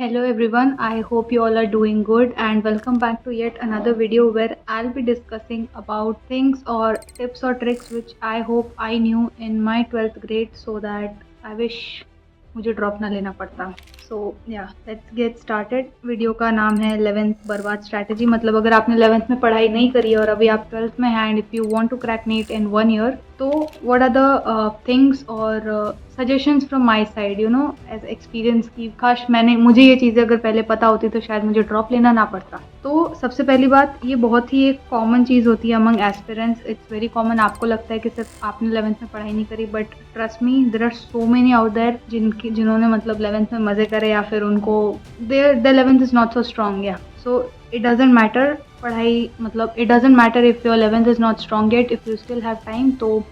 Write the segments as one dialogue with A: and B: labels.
A: Hello everyone, I hope you all are doing good and welcome back to yet another video where I'll be discussing about things or tips or tricks which I hope I knew in my 12th grade so that I wish मुझे drop ना लेना पड़ता। सो या let's get started. Video का नाम है 11th बर्बाद strategy. मतलब अगर आपने 11th में पढ़ाई नहीं करी है और अभी आप 12th में हैं and if you want to crack NEET in 1 year, तो व्हाट आर द थिंग्स और suggestions from my side as experience की काश मुझे ये चीज़ें अगर पहले पता होती तो शायद मुझे ड्रॉप लेना ना पड़ता। तो सबसे पहली बात, ये बहुत ही एक कॉमन चीज़ होती है among aspirants. It's very common. आपको लगता है कि सिर्फ आपने 11th में पढ़ाई नहीं करी, but trust me there are so many out there जिन्होंने मतलब 11th में मज़े करे या फिर उनको the 11th is not so strong. Yeah so it doesn't matter पढ़ाई, मतलब it doesn't matter if your 11th is not strong yet, if you still have time. तो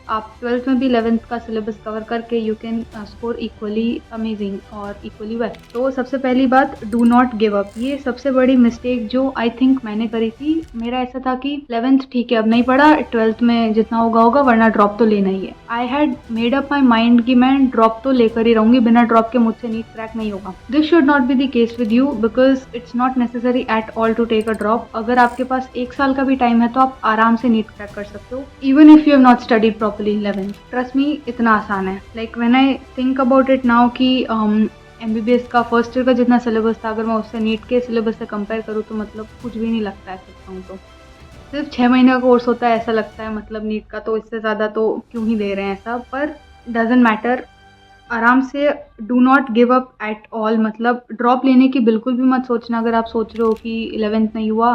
A: आप 12th में भी 11th का सिलेबस कवर करके you can score equally amazing और equally well. तो सबसे पहली बात, डू नॉट गिव अप। ये सबसे बड़ी मिस्टेक जो आई थिंक मैंने करी थी। मेरा ऐसा था कि 11th ठीक है अब नहीं पढ़ा, 12th में जितना होगा होगा, वरना ड्रॉप तो लेना ही है। I had made up my mind कि मैं ड्रॉप तो लेकर ही रहूंगी, बिना ड्रॉप के मुझसे नीट क्रैक नहीं होगा। This should not be the case with you because it's not necessary at all to take a drop. अगर आपके पास 1 साल का भी टाइम है तो आप आराम से नीट क्रैक कर सकते हो, even if you have not studied properly 11th। Trust me, इतना आसान है। Like when I think about it now कि MBBS का फर्स्ट ईयर का जितना सिलेबस था, अगर मैं उससे नीट के सिलेबस से कंपेयर करूँ तो मतलब कुछ भी नहीं लगता है। सच कहूँ तो सिर्फ 6 महीने का कोर्स होता है, ऐसा लगता है। मतलब नीट का तो इससे ज़्यादा तो क्यों ही दे रहे हैं ऐसा, पर डजेंट मैटर। आराम से do not give up at all. मतलब ड्रॉप लेने की बिल्कुल भी मत सोचना। अगर आप सोच रहे हो कि 11th नहीं हुआ,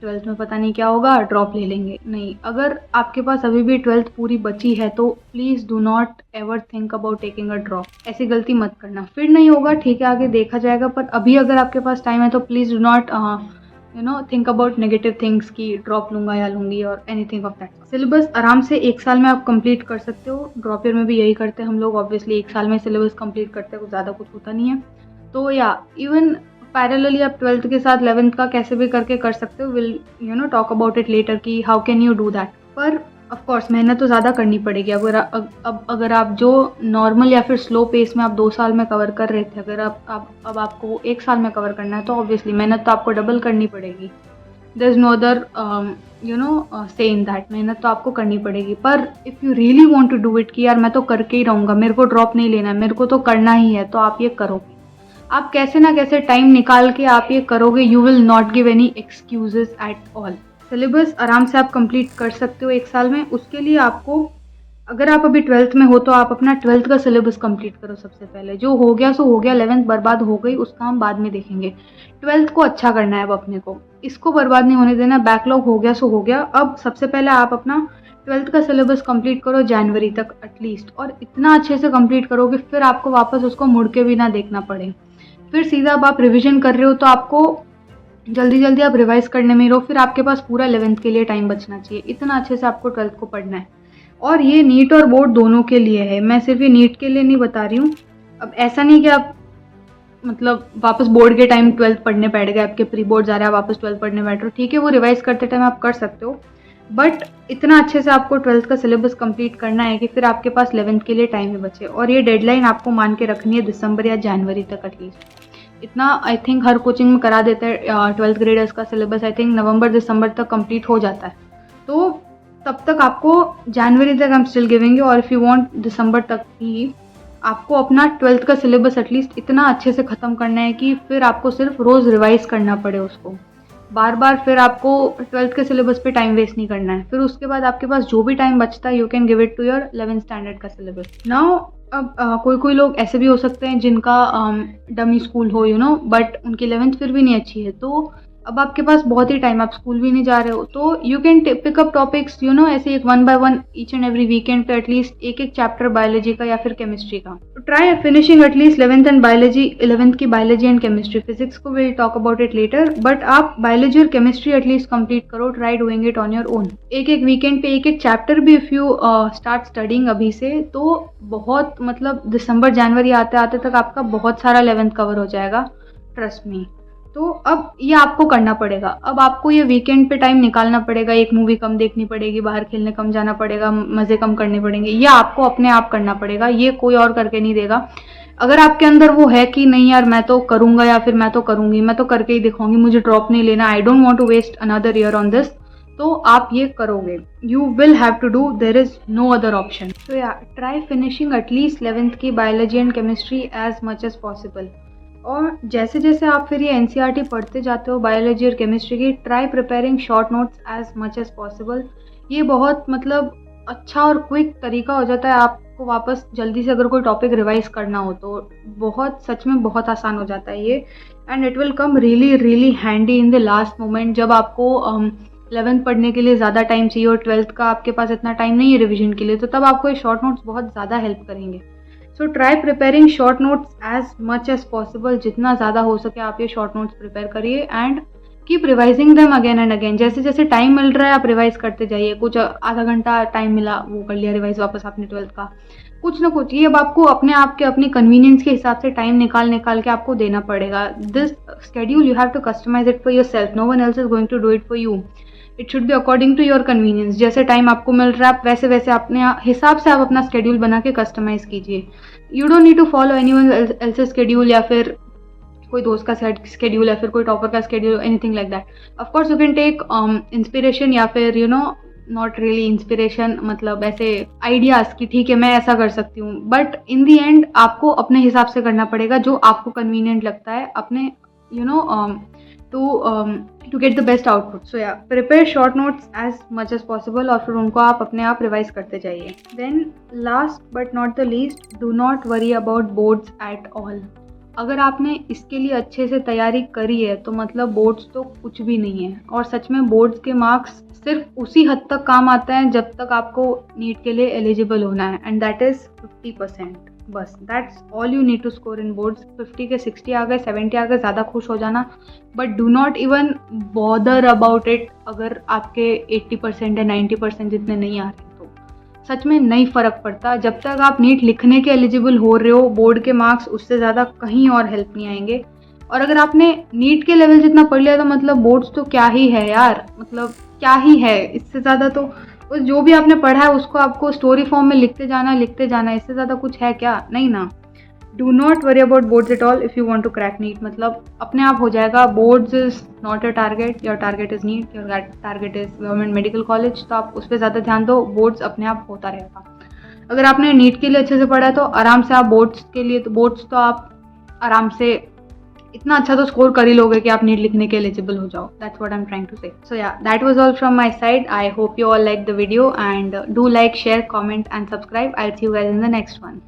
A: 12th में पता नहीं क्या होगा, ड्रॉप ले लेंगे, नहीं। अगर आपके पास अभी भी 12th पूरी बची है तो please do not ever think about taking a drop. ऐसी गलती मत करना। फिर नहीं होगा ठीक है, आगे देखा जाएगा, पर अभी अगर आपके पास टाइम है तो please do not think about negative things की ड्रॉप लूंगा या लूंगी और एनीथिंग ऑफ दैट। सिलेबस आराम से 1 साल में आप कंप्लीट कर सकते हो। ड्रॉप ईयर में भी यही करते हैं हम लोग। ऑब्वियसली 1 साल में सिलेबस कंप्लीट करते हैं, कुछ ज़्यादा कुछ होता नहीं है। तो या इवन पैरेलली आप 12th के साथ 11th का कैसे भी करके कर सकते हो। Will talk about it later कि how can you do that. पर ऑफ कोर्स मेहनत तो ज़्यादा करनी पड़ेगी। अगर आप जो नॉर्मल या फिर स्लो पेस में आप 2 साल में कवर कर रहे थे, अगर अब आपको 1 साल में कवर करना है तो ऑब्वियसली मेहनत तो आपको डबल करनी पड़ेगी। देयर इज़ नो अदर से इन दैट। मेहनत तो आपको करनी पड़ेगी। पर if you really want to do it कि यार मैं तो करके ही रहूँगा, मेरे को ड्रॉप नहीं लेना है, मेरे को तो करना ही है, तो आप ये करोगे। आप कैसे ना कैसे टाइम निकाल के आप ये करोगे। You will not give any excuses at all. Syllabus आराम से आप कंप्लीट कर सकते हो 1 साल में। उसके लिए आपको, अगर आप अभी 12th में हो तो आप अपना 12th का सिलेबस कंप्लीट करो सबसे पहले। जो हो गया सो हो गया, 11th बर्बाद हो गई, उसका हम बाद में देखेंगे। 12th को अच्छा करना है अब अपने को, इसको बर्बाद नहीं होने देना। बैकलॉग हो गया सो हो गया। अब सबसे पहले आप अपना 12th का सिलेबस कंप्लीट करो जनवरी तक एटलीस्ट, और इतना अच्छे से कंप्लीट करो कि फिर आपको वापस उसको मुड़ के भी ना देखना पड़े। फिर सीधा अब आप रिवीजन कर रहे हो तो आपको जल्दी जल्दी आप रिवाइज करने में रहो, फिर आपके पास पूरा 11th के लिए टाइम बचना चाहिए। इतना अच्छे से आपको 12th को पढ़ना है। और ये नीट और बोर्ड दोनों के लिए है, मैं सिर्फ ये नीट के लिए नहीं बता रही हूँ। अब ऐसा नहीं कि आप मतलब वापस बोर्ड के टाइम 12th पढ़ने बैठ गए, आपके प्री बोर्ड जा रहे हैं, आप वापस 12th पढ़ने बैठ रहे हो। ठीक है, वो रिवाइज करते टाइम आप कर सकते हो, बट इतना अच्छे से आपको 12th का सिलेबस कंप्लीट करना है कि फिर आपके पास 11th के लिए टाइम ही बचे। और ये डेडलाइन आपको मान के रखनी है दिसंबर या जनवरी तक एटलीस्ट। इतना आई थिंक हर कोचिंग में करा देते हैं। 12th ग्रेडर्स का सिलेबस आई थिंक नवंबर दिसंबर तक कंप्लीट हो जाता है। तो तब तक आपको जनवरी तक I am still giving you, और इफ़ यू वांट दिसंबर तक ही आपको अपना 12th का सिलेबस एटलीस्ट इतना अच्छे से ख़त्म करना है कि फिर आपको सिर्फ रोज़ रिवाइज करना पड़े उसको बार बार। फिर आपको 12th के सिलेबस पे टाइम वेस्ट नहीं करना है। फिर उसके बाद आपके पास जो भी टाइम बचता है you can give it to your 11th standard का सिलेबस। नाउ अब कोई लोग ऐसे भी हो सकते हैं जिनका डमी स्कूल हो बट उनकी 11th फिर भी नहीं अच्छी है। तो अब आपके पास बहुत ही टाइम, आप स्कूल भी नहीं जा रहे हो, तो you can pick up topics ऐसे एक 1 by 1 each and every weekend पे एटलीस्ट एक चैप्टर बायोलॉजी का या फिर केमिस्ट्री का। Try finishing at least 11th and biology, 11th की बायोलॉजी एंड केमिस्ट्री। फिजिक्स को will talk about it later, but आप बायोलॉजी और केमिस्ट्री एटलीस्ट कंप्लीट करो। Try doing it on your own. एक वीकेंड पे एक चैप्टर भी इफ़ यू स्टार्ट स्टडिंग अभी से, तो बहुत मतलब दिसंबर जनवरी आते आते तक आपका बहुत सारा 11th कवर हो जाएगा, ट्रस्ट मी। तो अब ये आपको करना पड़ेगा। अब आपको ये वीकेंड पे टाइम निकालना पड़ेगा। एक मूवी कम देखनी पड़ेगी, बाहर खेलने कम जाना पड़ेगा, मज़े कम करने पड़ेंगे। ये आपको अपने आप करना पड़ेगा, ये कोई और करके नहीं देगा। अगर आपके अंदर वो है कि नहीं यार मैं तो करूँगा या फिर मैं तो करूँगी, मैं तो करके ही दिखाऊंगी, मुझे ड्रॉप नहीं लेना, I don't want to waste another year on this, तो आप ये करोगे. You will have to do, there is no other option. तो yeah try finishing at least 11th की biology and chemistry as much as possible. और जैसे जैसे आप फिर ये एनसीईआरटी पढ़ते जाते हो बायोलॉजी और केमिस्ट्री की, try preparing short notes as much as possible. ये बहुत मतलब अच्छा और क्विक तरीका हो जाता है आपको वापस जल्दी से अगर कोई टॉपिक रिवाइज करना हो तो. बहुत सच में बहुत आसान हो जाता है ये. And it will come really really handy in the last moment, जब आपको 11th पढ़ने के लिए ज़्यादा टाइम चाहिए और 12th का आपके पास इतना टाइम नहीं है रिविजन के लिए, तो तब आपको ये शॉर्ट नोट्स बहुत ज़्यादा हेल्प करेंगे. So try preparing short notes as much as possible. जितना ज़्यादा हो सके आप ये शॉर्ट नोट्स प्रिपेयर करिए and keep revising them again and again. जैसे जैसे टाइम मिल रहा है आप रिवाइज करते जाइए. कुछ आधा घंटा टाइम मिला वो कर लिया रिवाइज वापस आपने 12th का, कुछ ना कुछ. ये अब आपको अपने आप के अपनी कन्वीनियंस के हिसाब से टाइम निकाल निकाल के आपको देना पड़ेगा. This schedule you have to customise it for yourself, no one else is going to do it for you. It should be according to your convenience. जैसे टाइम आपको मिल रहा है आप वैसे वैसे अपने हिसाब से आप अपना स्केड्यूल बना के कस्टमाइज कीजिए. You don't need to follow anyone else's schedule या फिर कोई दोस्त का स्केड्यूल या फिर कोई टॉपर का schedule, anything like that. Of course you can take inspiration या फिर you know not really inspiration, मतलब ऐसे आइडियाज़ कि ठीक है मैं ऐसा कर सकती हूँ, बट इन दी एंड आपको अपने हिसाब से करना पड़ेगा जो आपको कन्वीनियंट लगता है अपने you know to get the best output. So yeah, prepare short notes as much as possible और फिर उनको आप अपने आप रिवाइज करते जाइए. Then last but not the least, do not worry about boards at all. अगर आपने इसके लिए अच्छे से तैयारी करी है तो मतलब बोर्ड्स तो कुछ भी नहीं है. और सच में बोर्ड्स के मार्क्स सिर्फ उसी हद तक काम आते हैं जब तक आपको नीट के लिए एलिजिबल होना है, एंड दैट इज़ 50%. बस that's all you need to score in boards. 50 के 60 आ गए, 70 आ गए, ज़्यादा खुश हो जाना, but do not even bother about it अगर आपके 80% या 90% जितने नहीं आ रहे. सच में नहीं फ़र्क पड़ता. जब तक आप नीट लिखने के एलिजिबल हो रहे हो, बोर्ड के मार्क्स उससे ज़्यादा कहीं और हेल्प नहीं आएंगे. और अगर आपने नीट के लेवल जितना पढ़ लिया तो मतलब बोर्ड्स तो क्या ही है यार, मतलब क्या ही है. इससे ज़्यादा तो जो भी आपने पढ़ा है उसको आपको स्टोरी फॉर्म में लिखते जाना, इससे ज़्यादा कुछ है क्या? नहीं ना. Do not worry about boards at all if you want to crack NEET. मतलब अपने आप हो जाएगा. Boards is not your target, your target is NEET, your target is government medical college. तो आप उस पर ज़्यादा ध्यान दो, बोर्ड्स अपने आप होता रहेगा. अगर आपने नीट के लिए अच्छे से पढ़ा है तो आराम से आप बोर्ड्स के लिए, तो बोर्ड्स तो आप आराम से इतना अच्छा तो स्कोर कर ही लोगे कि आप नीट लिखने के एलिजिबल हो जाओ. That's what I am trying to say. So yeah that was all from my side. I hope you all like the video and do like, share, comment and subscribe. I will see you guys in the next one.